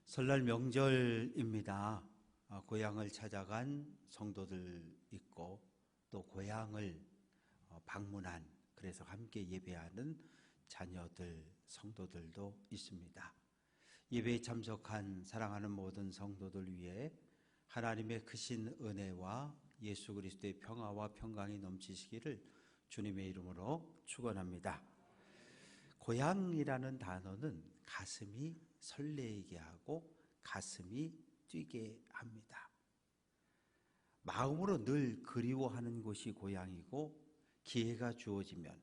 설날 명절입니다. 고향을 찾아간 성도들 있고 또 고향을 방문한, 그래서 함께 예배하는 자녀들, 성도들도 있습니다. 예배에 참석한 사랑하는 모든 성도들 위해 하나님의 크신 은혜와 예수 그리스도의 평화와 평강이 넘치시기를 주님의 이름으로 축원합니다. 고향이라는 단어는 가슴이 설레게 하고 가슴이 뛰게 합니다. 마음으로 늘 그리워하는 곳이 고향이고, 기회가 주어지면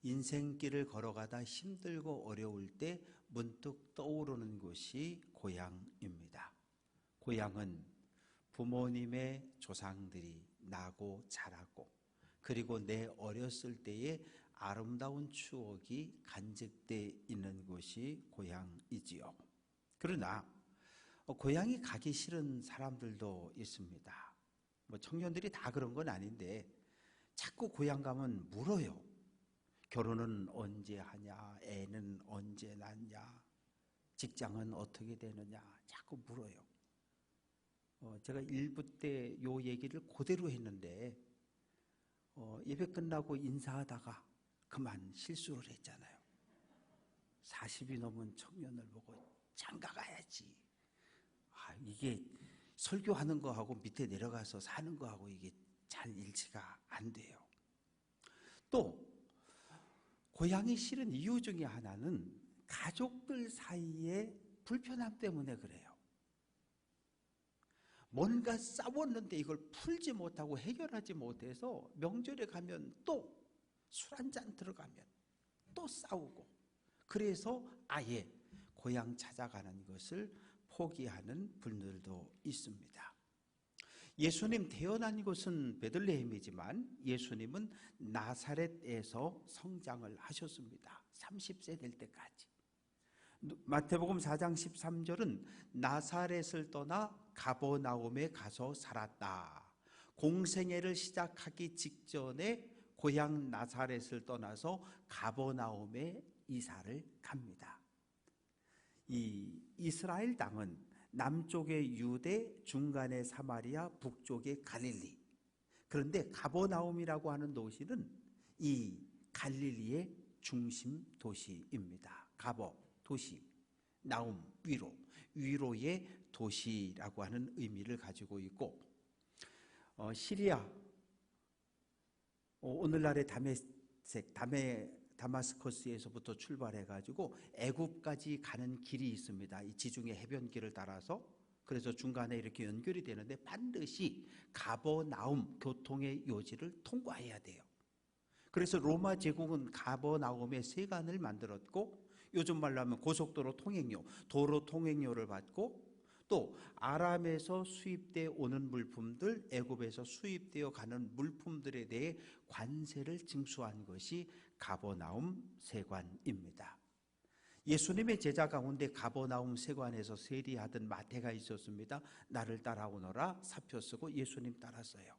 인생길을 걸어가다 힘들고 어려울 때 문득 떠오르는 곳이 고향입니다. 고향은 부모님의 조상들이 나고 자라고, 그리고 내 어렸을 때의 아름다운 추억이 간직되어 있는 곳이 고향이지요. 그러나 고향이 가기 싫은 사람들도 있습니다. 청년들이 다 그런 건 아닌데 자꾸 고향 가면 물어요. 결혼은 언제 하냐, 애는 언제 낳냐, 직장은 어떻게 되느냐, 자꾸 물어요. 제가 일부 때 요 얘기를 그대로 했는데 예배 끝나고 인사하다가 그만 실수를 했잖아요. 40이 넘은 청년을 보고 장가 가야지. 이게 설교하는 거하고 밑에 내려가서 사는 거하고 이게 잘 일치가 안 돼요. 또 고향이 싫은 이유 중에 하나는 가족들 사이의 불편함 때문에 그래요. 뭔가 싸웠는데 이걸 풀지 못하고 해결하지 못해서 명절에 가면 또 술 한잔 들어가면 또 싸우고, 그래서 아예 고향 찾아가는 것을 포기하는 분들도 있습니다. 예수님 태어난 곳은 베들레헴이지만 예수님은 나사렛에서 성장을 하셨습니다. 30세 될 때까지. 마태복음 4장 13절은 나사렛을 떠나 가버나움에 가서 살았다. 공생애를 시작하기 직전에 고향 나사렛을 떠나서 가버나움에 이사를 갑니다. 이 이스라엘 땅은 남쪽의 유대, 중간의 사마리아, 북쪽의 갈릴리. 그런데 가버나움이라고 하는 도시는 이 갈릴리의 중심 도시입니다. 가버, 도시, 나움, 위로, 위로의 도시라고 하는 의미를 가지고 있고, 시리아, 오늘날의 다마스커스에서부터 출발해가지고 애굽까지 가는 길이 있습니다. 이 지중해 해변길을 따라서. 그래서 중간에 이렇게 연결이 되는데 반드시 가버나움 교통의 요지를 통과해야 돼요. 그래서 로마 제국은 가버나움에 세관을 만들었고, 요즘 말로 하면 고속도로 통행료, 도로 통행료를 받고, 또 아람에서 수입되어 오는 물품들, 애굽에서 수입되어 가는 물품들에 대해 관세를 징수한 것이 가버나움 세관입니다. 예수님의 제자 가운데 가버나움 세관에서 세리하던 마태가 있었습니다. 나를 따라오너라 사표 쓰고 예수님 따랐어요.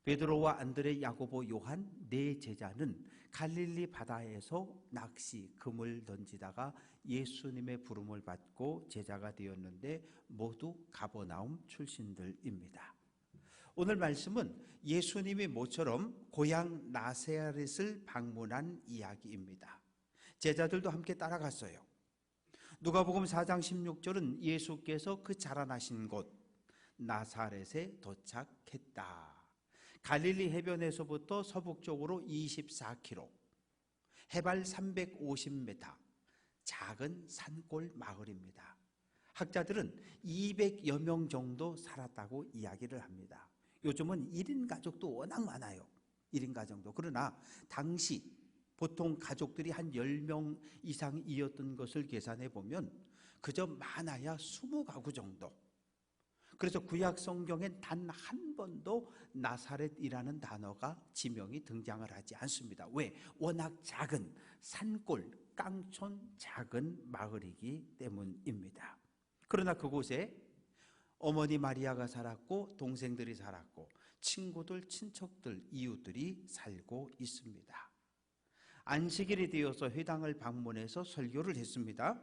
베드로와 안드레, 야고보, 요한 네 제자는 갈릴리 바다에서 낚시, 금을 던지다가 예수님의 부름을 받고 제자가 되었는데 모두 가버나움 출신들입니다. 오늘 말씀은 예수님이 모처럼 고향 나사렛을 방문한 이야기입니다. 제자들도 함께 따라갔어요. 누가복음 4장 16절은 예수께서 그 자라나신 곳 나사렛에 도착했다. 갈릴리 해변에서부터 서북쪽으로 24km, 해발 350m, 작은 산골 마을입니다. 학자들은 200여 명 정도 살았다고 이야기를 합니다. 요즘은 1인 가족도 워낙 많아요. 1인 가정도. 그러나 당시 보통 가족들이 한 10명 이상이었던 것을 계산해 보면 그저 많아야 20가구 정도. 그래서 구약 성경엔 단 한 번도 나사렛이라는 단어가 지명이 등장을 하지 않습니다. 왜? 워낙 작은 산골, 깡촌 작은 마을이기 때문입니다. 그러나 그곳에 어머니 마리아가 살았고, 동생들이 살았고, 친구들, 친척들, 이웃들이 살고 있습니다. 안식일이 되어서 회당을 방문해서 설교를 했습니다.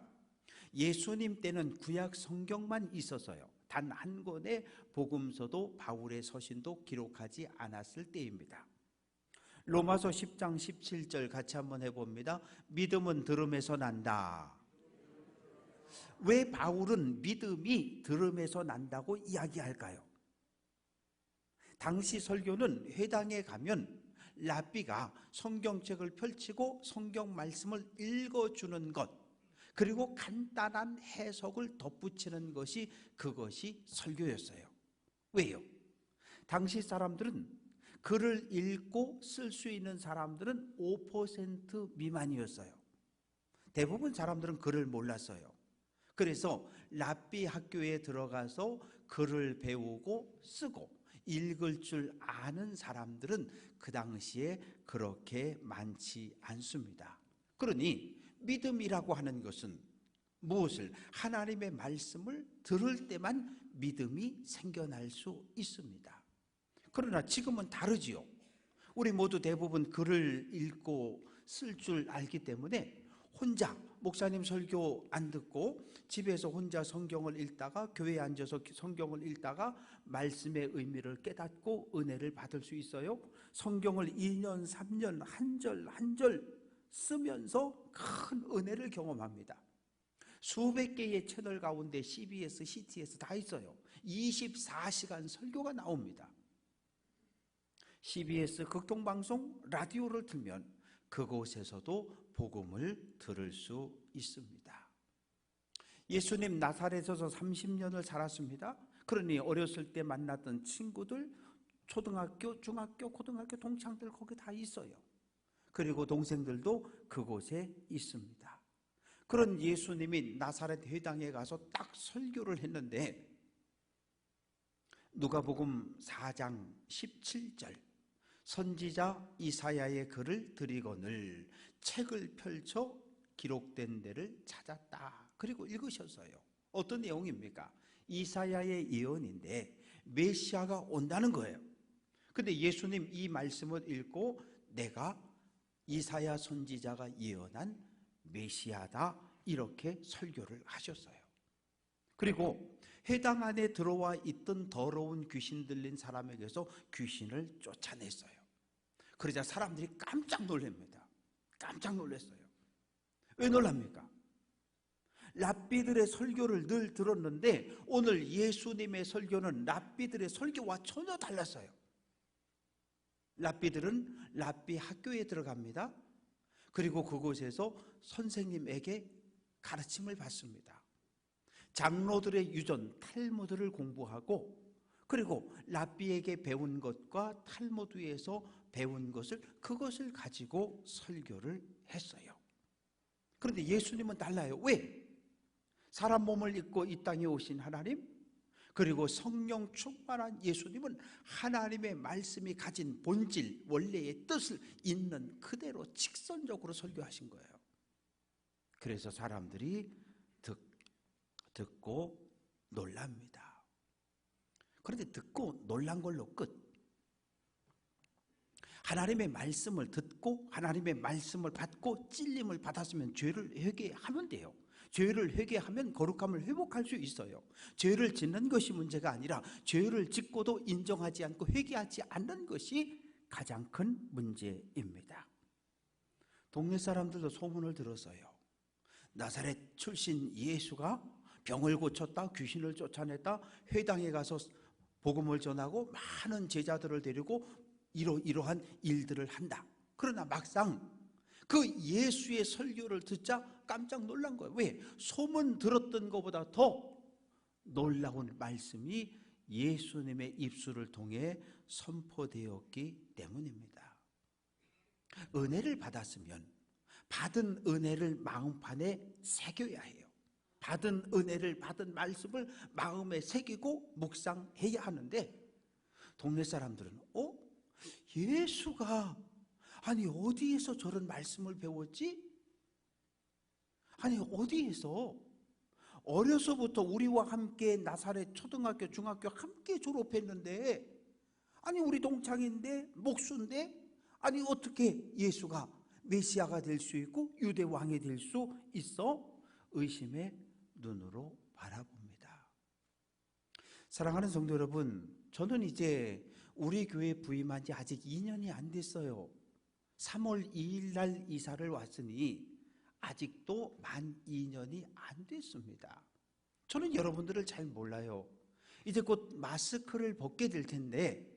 예수님 때는 구약 성경만 있어서요. 단 한 권의 복음서도 바울의 서신도 기록하지 않았을 때입니다. 로마서 10장 17절 같이 한번 해봅니다. 믿음은 들음에서 난다. 왜 바울은 믿음이 들음에서 난다고 이야기할까요? 당시 설교는 회당에 가면 랍비가 성경책을 펼치고 성경 말씀을 읽어주는 것, 그리고 간단한 해석을 덧붙이는 것이 그것이 설교였어요. 왜요? 당시 사람들은 글을 읽고 쓸 수 있는 사람들은 5% 미만이었어요. 대부분 사람들은 글을 몰랐어요. 그래서 랍비 학교에 들어가서 글을 배우고 쓰고 읽을 줄 아는 사람들은 그 당시에 그렇게 많지 않습니다. 그러니 믿음이라고 하는 것은 무엇을? 하나님의 말씀을 들을 때만 믿음이 생겨날 수 있습니다. 그러나 지금은 다르지요. 우리 모두 대부분 글을 읽고 쓸 줄 알기 때문에 혼자 목사님 설교 안 듣고 집에서 혼자 성경을 읽다가 교회에 앉아서 성경을 읽다가 말씀의 의미를 깨닫고 은혜를 받을 수 있어요. 성경을 2년 3년 한 절 한 절 쓰면서 큰 은혜를 경험합니다. 수백 개의 채널 가운데 CBS, CTS 다 있어요. 24시간 설교가 나옵니다. CBS 극동방송 라디오를 틀면 그곳에서도 복음을 들을 수 있습니다. 예수님 나사렛에서 30년을 살았습니다. 그러니 어렸을 때 만났던 친구들, 초등학교, 중학교, 고등학교 동창들 거기 다 있어요. 그리고 동생들도 그곳에 있습니다. 그런 예수님이 나사렛 회당에 가서 딱 설교를 했는데 누가복음 4장 17절 선지자 이사야의 글을 들이거늘 책을 펼쳐 기록된 데를 찾았다. 그리고 읽으셨어요. 어떤 내용입니까? 이사야의 예언인데 메시아가 온다는 거예요. 근데 예수님 이 말씀을 읽고 내가 이사야 선지자가 예언한 메시아다 이렇게 설교를 하셨어요. 그리고 회당 안에 들어와 있던 더러운 귀신 들린 사람에게서 귀신을 쫓아냈어요. 그러자 사람들이 깜짝 놀랍니다. 깜짝 놀랐어요. 왜 놀랍니까? 랍비들의 설교를 늘 들었는데 오늘 예수님의 설교는 랍비들의 설교와 전혀 달랐어요. 랍비들은 랍비 학교에 들어갑니다. 그리고 그곳에서 선생님에게 가르침을 받습니다. 장로들의 유전 탈무드를 공부하고 그리고 랍비에게 배운 것과 탈무드에서 배운 것을 그것을 가지고 설교를 했어요. 그런데 예수님은 달라요. 왜? 사람 몸을 입고 이 땅에 오신 하나님, 그리고 성령 충만한 예수님은 하나님의 말씀이 가진 본질, 원래의 뜻을 있는 그대로 직선적으로 설교하신 거예요. 그래서 사람들이 듣고 놀랍니다. 그런데 듣고 놀란 걸로 끝. 하나님의 말씀을 듣고 하나님의 말씀을 받고 찔림을 받았으면 죄를 회개하면 돼요. 죄를 회개하면 거룩함을 회복할 수 있어요. 죄를 짓는 것이 문제가 아니라 죄를 짓고도 인정하지 않고 회개하지 않는 것이 가장 큰 문제입니다. 동네 사람들도 소문을 들었어요. 나사렛 출신 예수가 병을 고쳤다, 귀신을 쫓아냈다, 회당에 가서 복음을 전하고 많은 제자들을 데리고 이러한 일들을 한다. 그러나 막상 그 예수의 설교를 듣자 깜짝 놀란 거예요. 왜? 소문 들었던 것보다 더 놀라운 말씀이 예수님의 입술을 통해 선포되었기 때문입니다. 은혜를 받았으면 받은 은혜를 마음판에 새겨야 해요. 받은 은혜를 받은 말씀을 마음에 새기고 묵상해야 하는데 동네 사람들은 예수가 아니 어디에서 저런 말씀을 배웠지? 아니 어디에서? 어려서부터 우리와 함께 나사렛 초등학교 중학교 함께 졸업했는데 아니 우리 동창인데 목수인데 아니 어떻게 예수가 메시아가 될 수 있고 유대 왕이 될 수 있어? 의심의 눈으로 바라봅니다. 사랑하는 성도 여러분, 저는 이제 우리 교회 부임한 지 아직 2년이 안 됐어요. 3월 2일 날 이사를 왔으니 아직도 만 2년이 안 됐습니다. 저는 여러분들을 잘 몰라요. 이제 곧 마스크를 벗게 될 텐데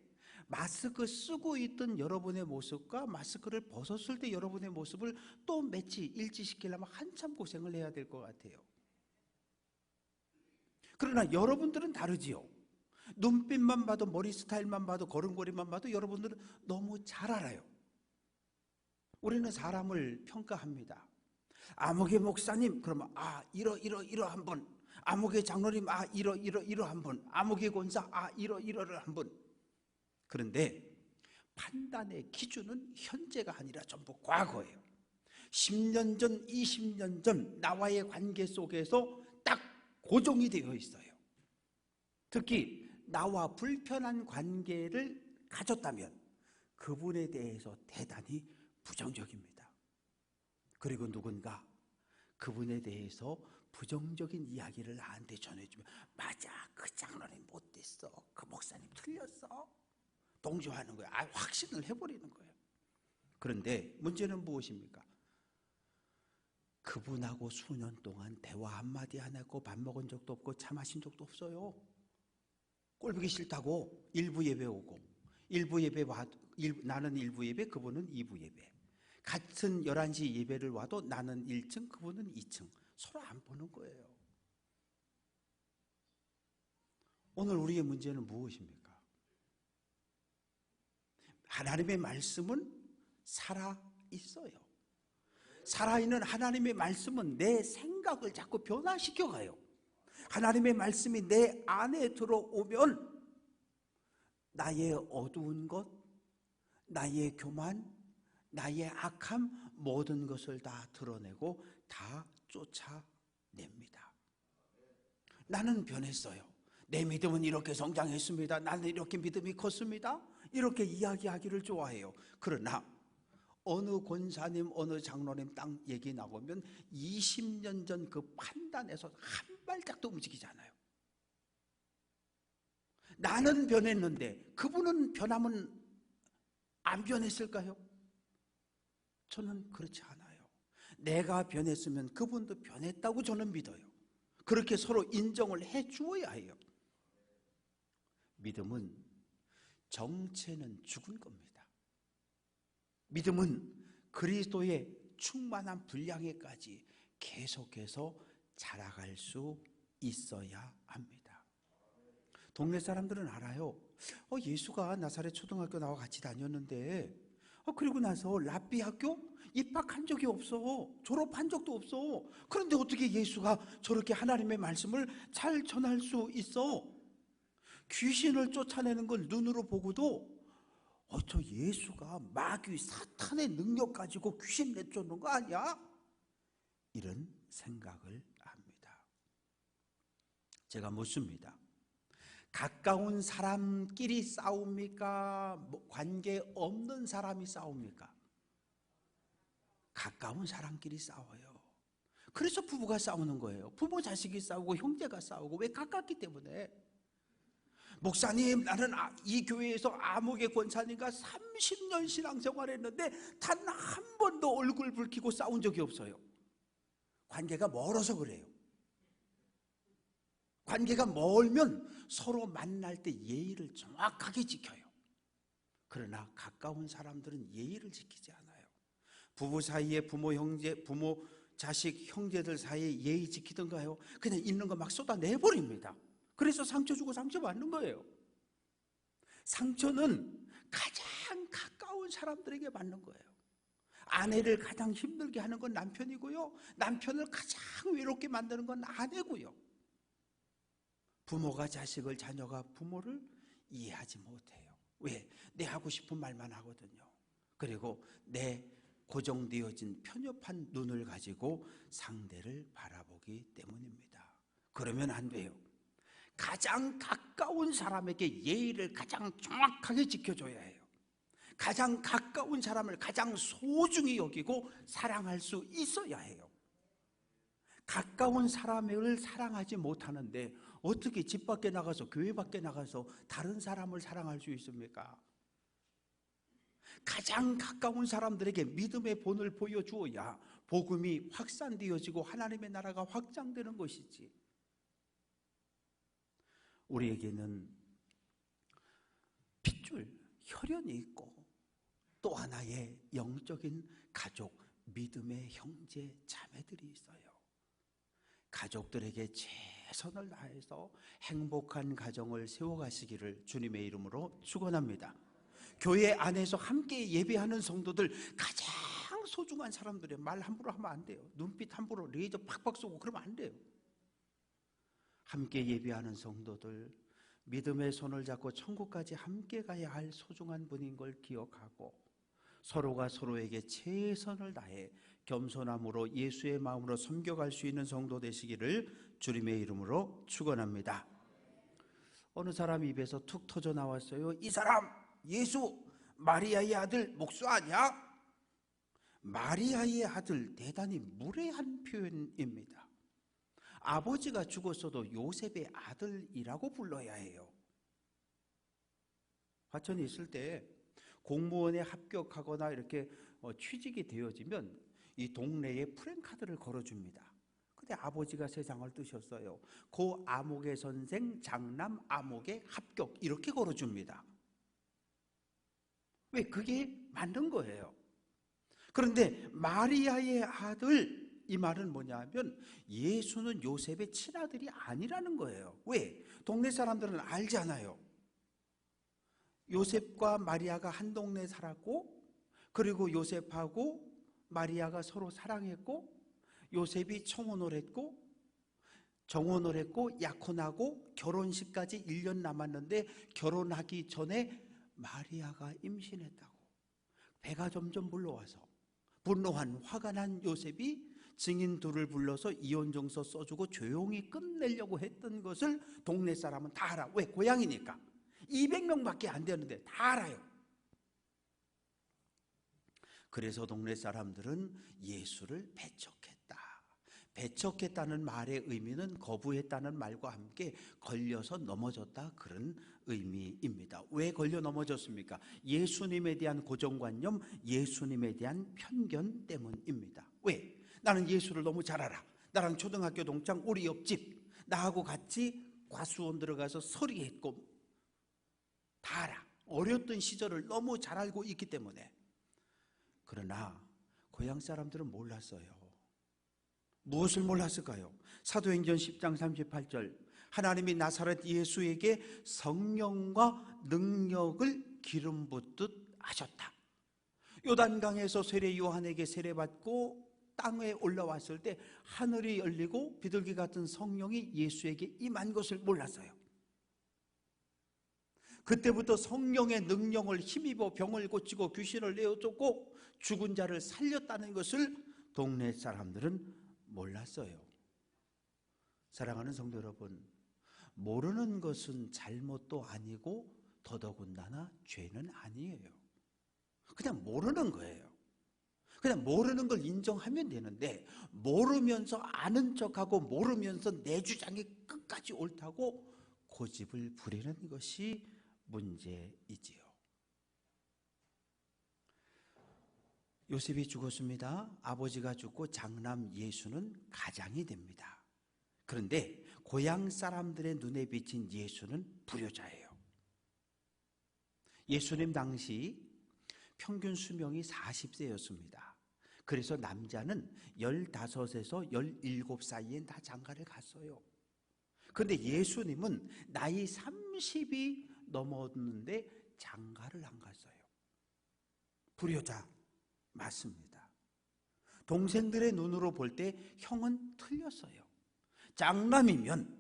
마스크 쓰고 있던 여러분의 모습과 마스크를 벗었을 때 여러분의 모습을 또 일치시키려면 한참 고생을 해야 될 것 같아요. 그러나 여러분들은 다르지요. 눈빛만 봐도, 머리 스타일만 봐도, 걸음걸이만 봐도 여러분들은 너무 잘 알아요. 우리는 사람을 평가합니다. 아무개 목사님, 그러면 이러 한 분. 아무개 장로님, 이러 한 분. 아무개 권사, 이러를 한 분. 그런데 판단의 기준은 현재가 아니라 전부 과거예요. 10년 전, 20년 전 나와의 관계 속에서 딱 고정이 되어 있어요. 특히 나와 불편한 관계를 가졌다면 그분에 대해서 대단히 부정적입니다. 그리고 누군가 그분에 대해서 부정적인 이야기를 나한테 전해주면, 맞아, 그 장로님 못됐어, 그 목사님 틀렸어, 동조하는 거예요. 확신을 해버리는 거예요. 그런데 문제는 무엇입니까? 그분하고 수년 동안 대화 한마디 안 하고 밥 먹은 적도 없고 차 마신 적도 없어요. 꼴보기 싫다고 일부 예배 오고, 나는 일부 예배, 그분은 2부 예배. 같은 11시 예배를 와도 나는 1층, 그분은 2층. 서로 안 보는 거예요. 오늘 우리의 문제는 무엇입니까? 하나님의 말씀은 살아있어요. 살아있는 하나님의 말씀은 내 생각을 자꾸 변화시켜가요. 하나님의 말씀이 내 안에 들어오면 나의 어두운 것, 나의 교만, 나의 악함, 모든 것을 다 드러내고 다 쫓아냅니다. 나는 변했어요. 내 믿음은 이렇게 성장했습니다. 나는 이렇게 믿음이 컸습니다. 이렇게 이야기하기를 좋아해요. 그러나 어느 권사님, 어느 장로님 딱 얘기 나오면 20년 전 그 판단에서 한 발짝도 움직이지 않아요. 나는 변했는데 그분은 변하면 안 변했을까요? 저는 그렇지 않아요. 내가 변했으면 그분도 변했다고 저는 믿어요. 그렇게 서로 인정을 해 주어야 해요. 믿음은 정체는 죽은 겁니다. 믿음은 그리스도의 충만한 분량에까지 계속해서 자라갈 수 있어야 합니다. 동네 사람들은 알아요. 예수가 나사렛 초등학교 나와 같이 다녔는데 그리고 나서 랍비 학교 입학한 적이 없어. 졸업한 적도 없어. 그런데 어떻게 예수가 저렇게 하나님의 말씀을 잘 전할 수 있어? 귀신을 쫓아내는 걸 눈으로 보고도 저 예수가 마귀 사탄의 능력 가지고 귀신 내쫓는 거 아니야? 이런 생각을 합니다. 제가 묻습니다. 가까운 사람끼리 싸웁니까? 관계 없는 사람이 싸웁니까? 가까운 사람끼리 싸워요. 그래서 부부가 싸우는 거예요. 부모 자식이 싸우고 형제가 싸우고. 왜? 가깝기 때문에. 목사님, 나는 이 교회에서 아무개 권사님과 30년 신앙생활 했는데 단 한 번도 얼굴 붉히고 싸운 적이 없어요. 관계가 멀어서 그래요. 관계가 멀면 서로 만날 때 예의를 정확하게 지켜요. 그러나 가까운 사람들은 예의를 지키지 않아요. 부부 사이에 부모 자식 형제들 사이에 예의 지키던가요? 그냥 있는 거 막 쏟아내버립니다. 그래서 상처 주고 상처 받는 거예요. 상처는 가장 가까운 사람들에게 받는 거예요. 아내를 가장 힘들게 하는 건 남편이고요. 남편을 가장 외롭게 만드는 건 아내고요. 부모가 자식을, 자녀가 부모를 이해하지 못해요. 왜? 내 하고 싶은 말만 하거든요. 그리고 내 고정되어진 편협한 눈을 가지고 상대를 바라보기 때문입니다. 그러면 안 돼요. 가장 가까운 사람에게 예의를 가장 정확하게 지켜줘야 해요. 가장 가까운 사람을 가장 소중히 여기고 사랑할 수 있어야 해요. 가까운 사람을 사랑하지 못하는데 어떻게 집 밖에 나가서, 교회 밖에 나가서 다른 사람을 사랑할 수 있습니까? 가장 가까운 사람들에게 믿음의 본을 보여주어야 복음이 확산되어지고 하나님의 나라가 확장되는 것이지. 우리에게는 핏줄, 혈연이 있고 또 하나의 영적인 가족, 믿음의 형제, 자매들이 있어요. 가족들에게 최선을 다해서 행복한 가정을 세워가시기를 주님의 이름으로 축원합니다. 교회 안에서 함께 예배하는 성도들, 가장 소중한 사람들의 말 함부로 하면 안 돼요. 눈빛 함부로 레이저 팍팍 쏘고 그러면 안 돼요. 함께 예배하는 성도들, 믿음의 손을 잡고 천국까지 함께 가야 할 소중한 분인 걸 기억하고 서로가 서로에게 최선을 다해 겸손함으로 예수의 마음으로 섬겨갈 수 있는 성도 되시기를 주님의 이름으로 축원합니다. 어느 사람 입에서 툭 터져 나왔어요. 이 사람 예수 마리아의 아들 목수 아니야? 마리아의 아들, 대단히 무례한 표현입니다. 아버지가 죽었어도 요셉의 아들이라고 불러야 해요. 화천에 있을 때 공무원에 합격하거나 이렇게 취직이 되어지면 이 동네에 프랜카드를 걸어줍니다. 근데 아버지가 세상을 뜨셨어요. 고 아목의 선생 장남 아목의 합격, 이렇게 걸어줍니다. 왜? 그게 맞는 거예요. 그런데 마리아의 아들, 이 말은 뭐냐면 예수는 요셉의 친아들이 아니라는 거예요. 왜? 동네 사람들은 알잖아요. 요셉과 마리아가 한 동네에 살았고, 그리고 요셉하고 마리아가 서로 사랑했고, 요셉이 청혼을 했고 약혼하고 결혼식까지 1년 남았는데 결혼하기 전에 마리아가 임신했다고. 배가 점점 불러와서 분노한, 화가 난 요셉이 증인 둘을 불러서 이혼정서 써주고 조용히 끝내려고 했던 것을 동네 사람은 다 알아. 왜? 고향이니까. 200명밖에 안 되는데 다 알아요. 그래서 동네 사람들은 예수를 배척했다. 배척했다는 말의 의미는 거부했다는 말과 함께 걸려서 넘어졌다, 그런 의미입니다. 왜 걸려 넘어졌습니까? 예수님에 대한 고정관념, 예수님에 대한 편견 때문입니다. 왜? 나는 예수를 너무 잘 알아. 나랑 초등학교 동창, 우리 옆집, 나하고 같이 과수원 들어가서 서리했고 다 알아. 어렸던 시절을 너무 잘 알고 있기 때문에. 그러나 고향 사람들은 몰랐어요. 무엇을 몰랐을까요? 사도행전 10장 38절, 하나님이 나사렛 예수에게 성령과 능력을 기름 붓듯 하셨다. 요단강에서 세례 요한에게 세례받고 땅에 올라왔을 때 하늘이 열리고 비둘기 같은 성령이 예수에게 임한 것을 몰랐어요. 그때부터 성령의 능력을 힘입어 병을 고치고 귀신을 내어쫓고 죽은 자를 살렸다는 것을 동네 사람들은 몰랐어요. 사랑하는 성도 여러분, 모르는 것은 잘못도 아니고 더더군다나 죄는 아니에요. 그냥 모르는 거예요. 그냥 모르는 걸 인정하면 되는데, 모르면서 아는 척하고 모르면서 내 주장이 끝까지 옳다고 고집을 부리는 것이 문제이지요. 요셉이 죽었습니다. 아버지가 죽고 장남 예수는 가장이 됩니다. 그런데 고향 사람들의 눈에 비친 예수는 불효자예요. 예수님 당시 평균 수명이 40세였습니다. 그래서 남자는 15에서 17 사이에 다 장가를 갔어요. 그런데 예수님은 나이 30이 넘었는데 장가를 안 갔어요. 불효자 맞습니다. 동생들의 눈으로 볼 때 형은 틀렸어요. 장남이면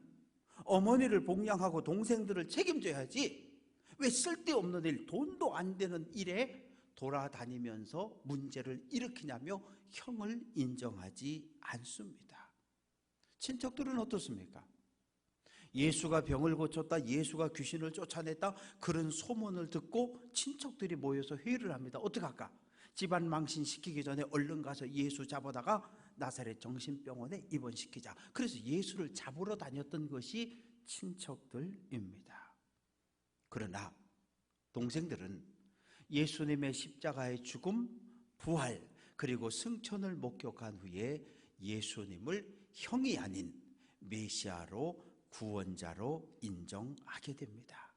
어머니를 복양하고 동생들을 책임져야지, 왜 쓸데없는 일, 돈도 안 되는 일에 돌아다니면서 문제를 일으키냐며 형을 인정하지 않습니다. 친척들은 어떻습니까? 예수가 병을 고쳤다, 예수가 귀신을 쫓아냈다, 그런 소문을 듣고 친척들이 모여서 회의를 합니다. 어떡할까? 집안 망신시키기 전에 얼른 가서 예수 잡아다가 나사렛 정신병원에 입원시키자. 그래서 예수를 잡으러 다녔던 것이 친척들입니다. 그러나 동생들은 예수님의 십자가의 죽음, 부활, 그리고 승천을 목격한 후에 예수님을 형이 아닌 메시아로, 구원자로 인정하게 됩니다.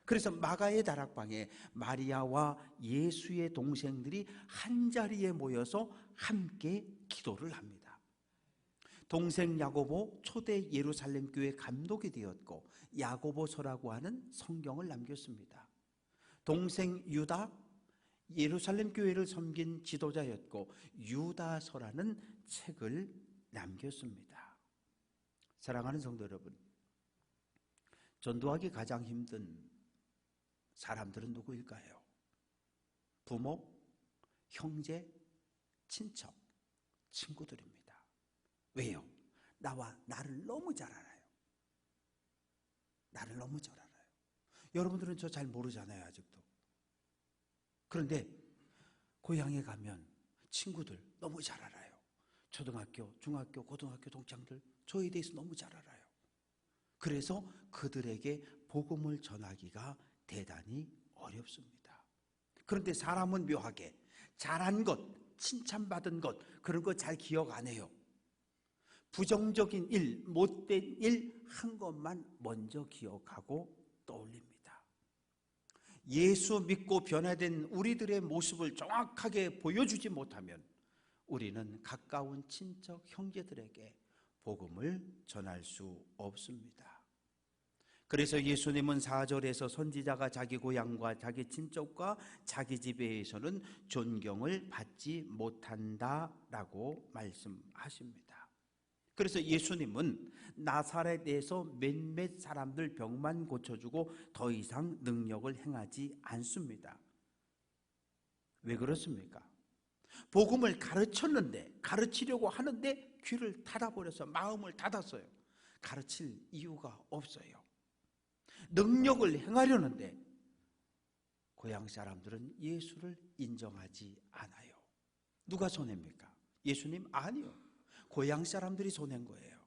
그래서 마가의 다락방에 마리아와 예수의 동생들이 한자리에 모여서 함께 기도를 합니다. 동생 야고보 초대 예루살렘 교회 감독이 되었고 야고보서라고 하는 성경을 남겼습니다. 동생 유다 예루살렘 교회를 섬긴 지도자였고 유다서라는 책을 남겼습니다. 사랑하는 성도 여러분, 전도하기 가장 힘든 사람들은 누구일까요? 부모, 형제, 친척, 친구들입니다. 왜요? 나를 너무 잘 알아요. 나를 너무 잘 알아요. 여러분들은 저 잘 모르잖아요, 아직도. 그런데 고향에 가면 친구들 너무 잘 알아요. 초등학교, 중학교, 고등학교 동창들 저에 대해서 너무 잘 알아요. 그래서 그들에게 복음을 전하기가 대단히 어렵습니다. 그런데 사람은 묘하게 잘한 것, 칭찬받은 것, 그런 거 잘 기억 안 해요. 부정적인 일, 못된 일 한 것만 먼저 기억하고 떠올립니다. 예수 믿고 변화된 우리들의 모습을 정확하게 보여주지 못하면 우리는 가까운 친척, 형제들에게 복음을 전할 수 없습니다. 그래서 예수님은 4절에서 선지자가 자기 고향과 자기 친척과 자기 집에서는 존경을 받지 못한다라고 말씀하십니다. 그래서 예수님은 나사렛에서 몇몇 사람들 병만 고쳐주고 더 이상 능력을 행하지 않습니다. 왜 그렇습니까? 복음을 가르쳤는데, 가르치려고 하는데 귀를 닫아버려서 마음을 닫았어요. 가르칠 이유가 없어요. 능력을 행하려는데 고향 사람들은 예수를 인정하지 않아요. 누가 손해입니까? 예수님? 아니요. 고향 사람들이 손해인 거예요.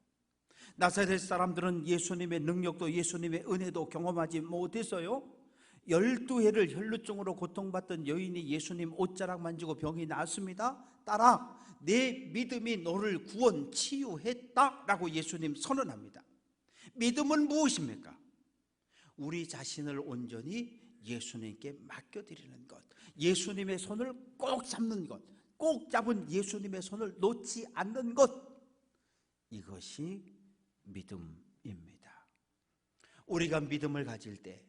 나사렛 사람들은 예수님의 능력도 예수님의 은혜도 경험하지 못했어요. 12해를 혈루증으로 고통받던 여인이 예수님 옷자락 만지고 병이 나았습니다. 딸아, 내 믿음이 너를 구원 치유했다라고 예수님 선언합니다. 믿음은 무엇입니까? 우리 자신을 온전히 예수님께 맡겨드리는 것, 예수님의 손을 꼭 잡는 것, 꼭 잡은 예수님의 손을 놓지 않는 것, 이것이 믿음입니다. 우리가 믿음을 가질 때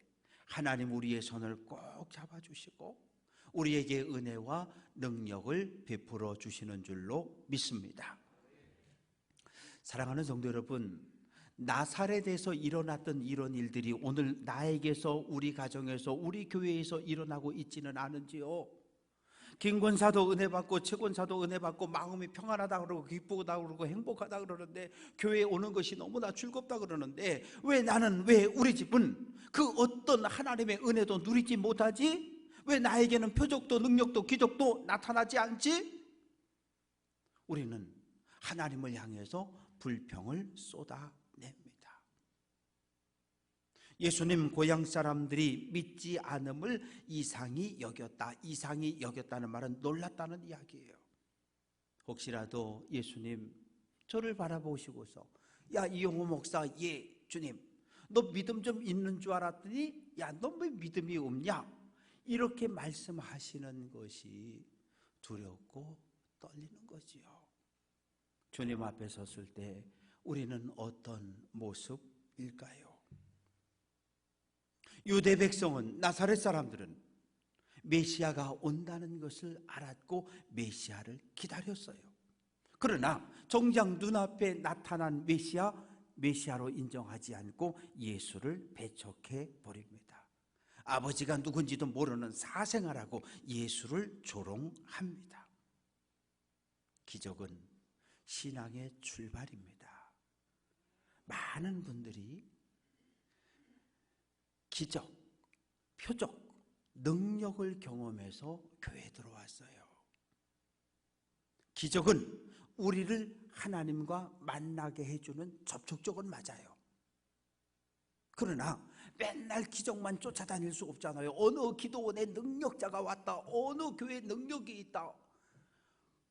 하나님 우리의 손을 꼭 잡아주시고 우리에게 은혜와 능력을 베풀어 주시는 줄로 믿습니다. 사랑하는 성도 여러분, 나사렛에서 일어났던 이런 일들이 오늘 나에게서, 우리 가정에서, 우리 교회에서 일어나고 있지는 않은지요? 김권사도 은혜 받고 최권사도 은혜 받고 마음이 평안하다 그러고 기쁘다 그러고 행복하다 그러는데, 교회에 오는 것이 너무나 즐겁다 그러는데 왜 우리 집은 그 어떤 하나님의 은혜도 누리지 못하지? 왜 나에게는 표적도 능력도 기적도 나타나지 않지? 우리는 하나님을 향해서 불평을 쏟아냅니다. 예수님 고향 사람들이 믿지 않음을 이상히 여겼다. 이상히 여겼다는 말은 놀랐다는 이야기예요. 혹시라도 예수님 저를 바라보시고서 야 이용호 목사, 예 주님 너 믿음 좀 있는 줄 알았더니 야 너 왜 믿음이 없냐, 이렇게 말씀하시는 것이 두렵고 떨리는 거지요. 주님 앞에 섰을 때 우리는 어떤 모습일까요? 유대 백성은, 나사렛 사람들은 메시아가 온다는 것을 알았고 메시아를 기다렸어요. 그러나 정작 눈앞에 나타난 메시아로 인정하지 않고 예수를 배척해 버립니다. 아버지가 누군지도 모르는 사생아라고 예수를 조롱합니다. 기적은 신앙의 출발입니다. 많은 분들이 기적, 표적, 능력을 경험해서 교회에 들어왔어요. 기적은 우리를 하나님과 만나게 해주는 접촉적은 맞아요. 그러나 맨날 기적만 쫓아다닐 수 없잖아요. 어느 기도원에 능력자가 왔다, 어느 교회에 능력이 있다,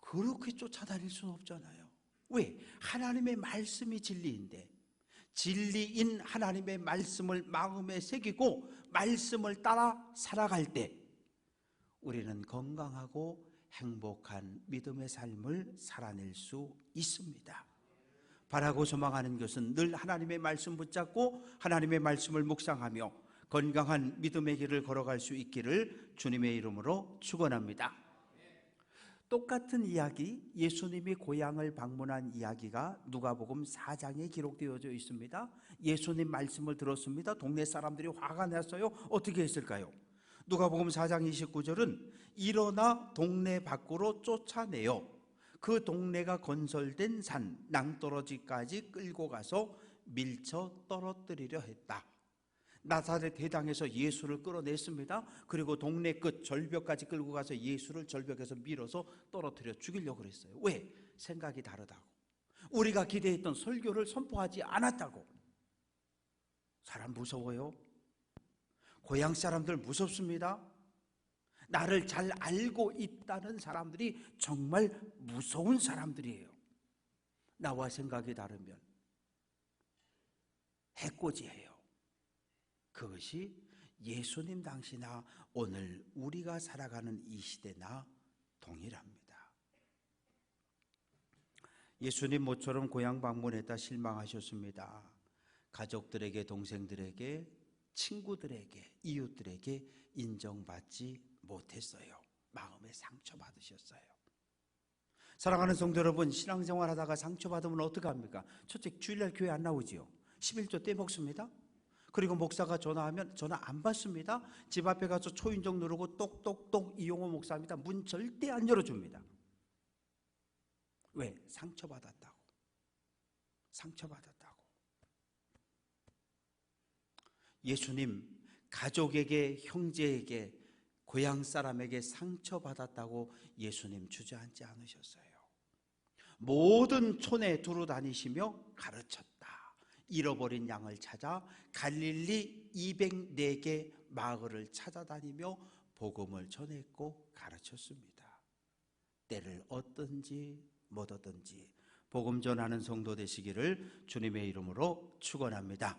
그렇게 쫓아다닐 수는 없잖아요. 왜? 하나님의 말씀이 진리인데, 진리인 하나님의 말씀을 마음에 새기고 말씀을 따라 살아갈 때 우리는 건강하고 행복한 믿음의 삶을 살아낼 수 있습니다. 바라고 소망하는 것은 늘 하나님의 말씀 붙잡고 하나님의 말씀을 묵상하며 건강한 믿음의 길을 걸어갈 수 있기를 주님의 이름으로 축원합니다. 똑같은 이야기, 예수님이 고향을 방문한 이야기가 누가복음 4장에 기록되어져 있습니다. 예수님 말씀을 들었습니다. 동네 사람들이 화가 났어요. 어떻게 했을까요? 누가복음 4장 29절은 일어나 동네 밖으로 쫓아내어 그 동네가 건설된 산 낭떠러지까지 끌고 가서 밀쳐 떨어뜨리려 했다. 나사렛 대당에서 예수를 끌어냈습니다. 그리고 동네 끝 절벽까지 끌고 가서 예수를 절벽에서 밀어서 떨어뜨려 죽이려고 그랬어요. 왜? 생각이 다르다고. 우리가 기대했던 설교를 선포하지 않았다고. 사람 무서워요. 고향 사람들 무섭습니다. 나를 잘 알고 있다는 사람들이 정말 무서운 사람들이에요. 나와 생각이 다르면 해코지해요. 그것이 예수님 당시나 오늘 우리가 살아가는 이 시대나 동일합니다. 예수님 모처럼 고향 방문했다 실망하셨습니다. 가족들에게, 동생들에게, 친구들에게, 이웃들에게 인정받지 못했어요. 마음에 상처받으셨어요. 사랑하는 성도 여러분, 신앙생활 하다가 상처받으면 어떡합니까? 첫째, 주일날 교회 안 나오지요. 11조 떼먹습니다. 그리고 목사가 전화하면 전화 안 받습니다. 집 앞에 가서 초인종 누르고 똑똑똑 이용호 목사입니다. 문 절대 안 열어줍니다. 왜? 상처받았다고. 상처받았다고. 예수님 가족에게, 형제에게, 고향 사람에게 상처받았다고 예수님 주저앉지 않으셨어요. 모든 촌에 두루 다니시며 가르쳤다. 잃어버린 양을 찾아 갈릴리 204개 마을을 찾아다니며 복음을 전했고 가르쳤습니다. 때를 얻든지 못 얻든지 복음 전하는 성도 되시기를 주님의 이름으로 축원합니다.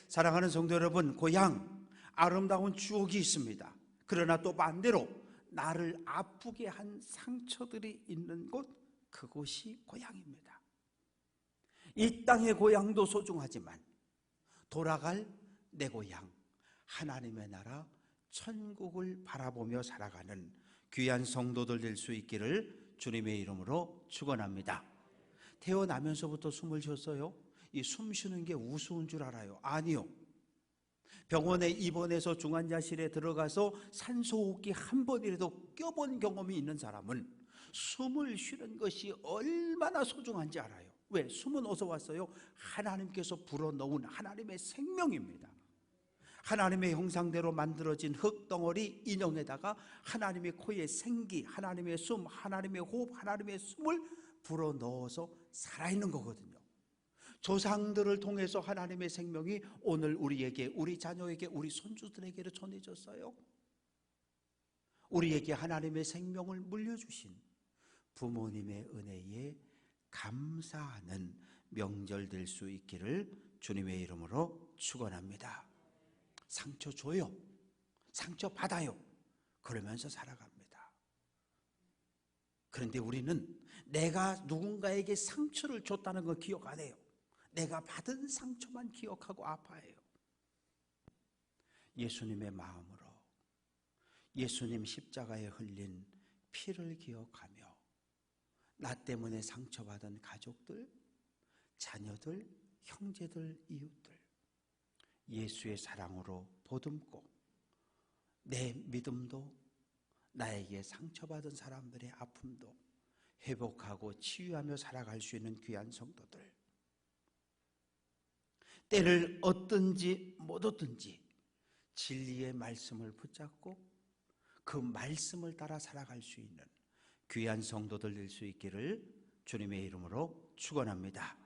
사랑하는 성도 여러분, 고향 아름다운 추억이 있습니다. 그러나 또 반대로 나를 아프게 한 상처들이 있는 곳, 그곳이 고향입니다. 이 땅의 고향도 소중하지만 돌아갈 내 고향, 하나님의 나라 천국을 바라보며 살아가는 귀한 성도들 될 수 있기를 주님의 이름으로 축원합니다. 태어나면서부터 숨을 쉬었어요? 이 숨 쉬는 게 우스운 줄 알아요? 아니요. 병원에 입원해서 중환자실에 들어가서 산소호흡기 한 번이라도 껴본 경험이 있는 사람은 숨을 쉬는 것이 얼마나 소중한지 알아요. 왜? 숨은 어디서 왔어요? 하나님께서 불어넣은 하나님의 생명입니다. 하나님의 형상대로 만들어진 흙덩어리 인형에다가 하나님의 코에 생기, 하나님의 숨, 하나님의 호흡, 하나님의 숨을 불어넣어서 살아있는 거거든요. 조상들을 통해서 하나님의 생명이 오늘 우리에게, 우리 자녀에게, 우리 손주들에게로 전해졌어요. 우리에게 하나님의 생명을 물려주신 부모님의 은혜에 감사하는 명절 될 수 있기를 주님의 이름으로 축원합니다. 상처 줘요. 상처 받아요. 그러면서 살아갑니다. 그런데 우리는 내가 누군가에게 상처를 줬다는 걸 기억 안 해요. 내가 받은 상처만 기억하고 아파해요. 예수님의 마음으로 예수님 십자가에 흘린 피를 기억하며 나 때문에 상처받은 가족들, 자녀들, 형제들, 이웃들 예수의 사랑으로 보듬고 내 믿음도 나에게 상처받은 사람들의 아픔도 회복하고 치유하며 살아갈 수 있는 귀한 성도들, 때를 얻든지 못 얻든지 진리의 말씀을 붙잡고 그 말씀을 따라 살아갈 수 있는 귀한 성도들 될 수 있기를 주님의 이름으로 축원합니다.